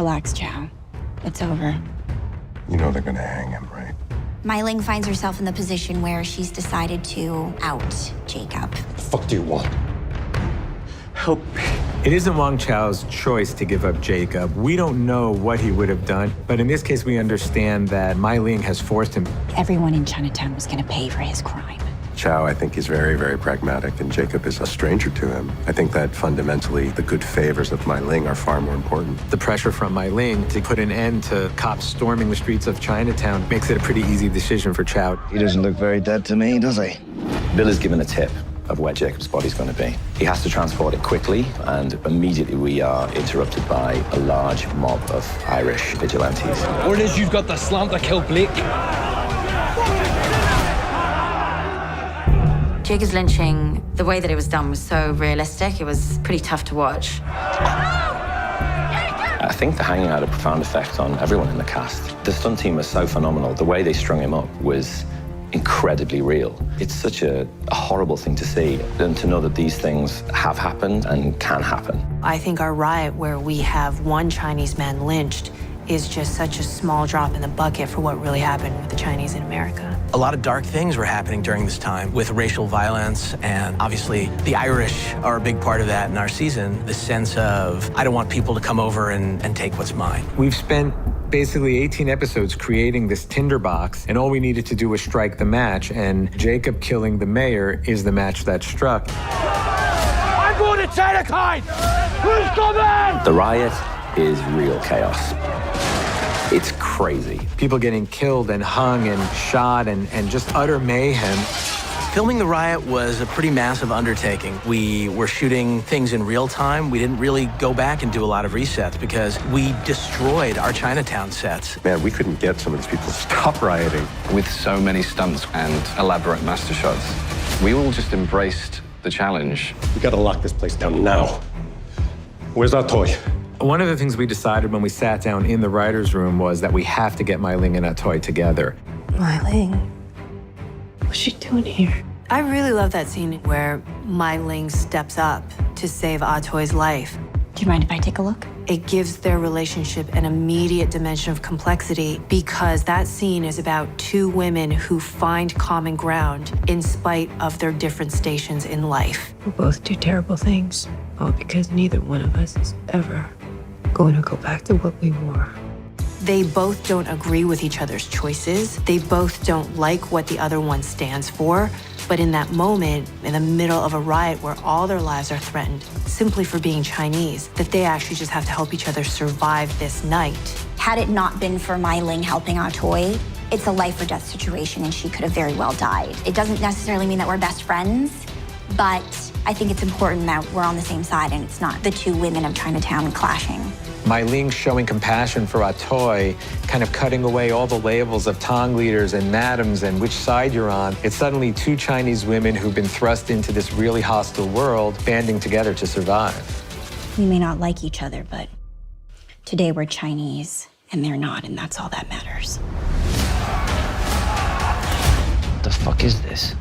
Relax, Chow. It's over. You know they're gonna hang him, right? Mai Ling finds herself in the position where she's decided to out Jacob. What the fuck do you want? Help me. It isn't Wang Chao's choice to give up Jacob. We don't know what he would have done, but in this case, we understand that Mai Ling has forced him. Everyone in Chinatown was gonna pay for his crime. Chow, I think he's very, very pragmatic, and Jacob is a stranger to him. I think that fundamentally the good favors of Mai Ling are far more important. The pressure from Mai Ling to put an end to cops storming the streets of Chinatown makes it a pretty easy decision for Chow. He doesn't look very dead to me, does he? Bill is given a tip of where Jacob's body's going to be. He has to transport it quickly, and immediately we are interrupted by a large mob of Irish vigilantes. Orders, you've got the slam to kill Blake. Jacob's lynching, the way that it was done was so realistic, it was pretty tough to watch. I think the hanging had a profound effect on everyone in the cast. The stunt team was so phenomenal. The way they strung him up was incredibly real. It's such a horrible thing to see, and to know that these things have happened and can happen. I think our riot where we have one Chinese man lynched is just such a small drop in the bucket for what really happened with the Chinese in America. A lot of dark things were happening during this time with racial violence, and obviously the Irish are a big part of that in our season. The sense of, I don't want people to come over and take what's mine. We've spent basically 18 episodes creating this tinderbox, and all we needed to do was strike the match, and Jacob killing the mayor is the match that struck. I'm going to Chinatown! Who's coming? The riot is real chaos. It's crazy. People getting killed and hung and shot and just utter mayhem. Filming the riot was a pretty massive undertaking. We were shooting things in real time. We didn't really go back and do a lot of resets because we destroyed our Chinatown sets. Man, we couldn't get some of these people to stop rioting. With so many stunts and elaborate master shots, we all just embraced the challenge. We gotta lock this place down now. Where's our toy? One of the things we decided when we sat down in the writer's room was that we have to get Mai Ling and Atoy together. Mai Ling? What's she doing here? I really love that scene where Mai Ling steps up to save Atoy's life. Do you mind if I take a look? It gives their relationship an immediate dimension of complexity because that scene is about two women who find common ground in spite of their different stations in life. We both do terrible things, all because neither one of us is ever going to go back to what we were. They both don't agree with each other's choices. They both don't like what the other one stands for. But in that moment, in the middle of a riot where all their lives are threatened simply for being Chinese, that they actually just have to help each other survive this night. Had it not been for Mai Ling helping Atoy, it's a life or death situation and she could have very well died. It doesn't necessarily mean that we're best friends, but I think it's important that we're on the same side and it's not the two women of Chinatown clashing. Mai Ling showing compassion for Atoy, kind of cutting away all the labels of Tang leaders and madams and which side you're on. It's suddenly two Chinese women who've been thrust into this really hostile world, banding together to survive. We may not like each other, but today we're Chinese and they're not, and that's all that matters. What the fuck is this?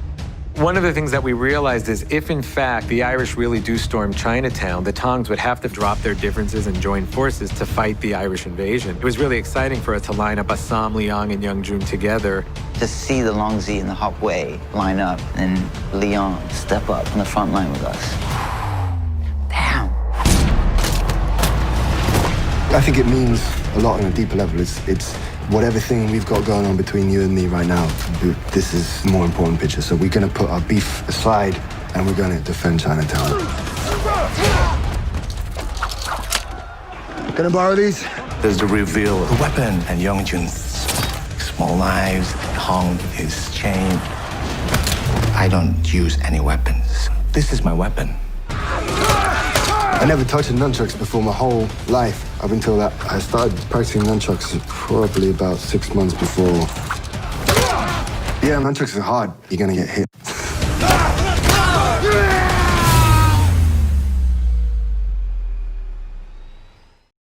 One of the things that we realized is if, in fact, the Irish really do storm Chinatown, the Tongs would have to drop their differences and join forces to fight the Irish invasion. It was really exciting for us to line up Ah Sahm, Leong, and Youngjun together. To see the Longzi and the Hop Wei line up and Leon step up on the front line with us. Damn. I think it means a lot on a deeper level. It's whatever thing we've got going on between you and me right now, this is the more important picture. So we're gonna put our beef aside and we're gonna defend Chinatown. Gonna borrow these? There's the reveal of the weapon and Youngjun's small knives, Hong his chain. I don't use any weapons. This is my weapon. I never touched nunchucks before my whole life, up until that. I started practicing nunchucks probably about 6 months before. Yeah, nunchucks are hard. You're gonna get hit.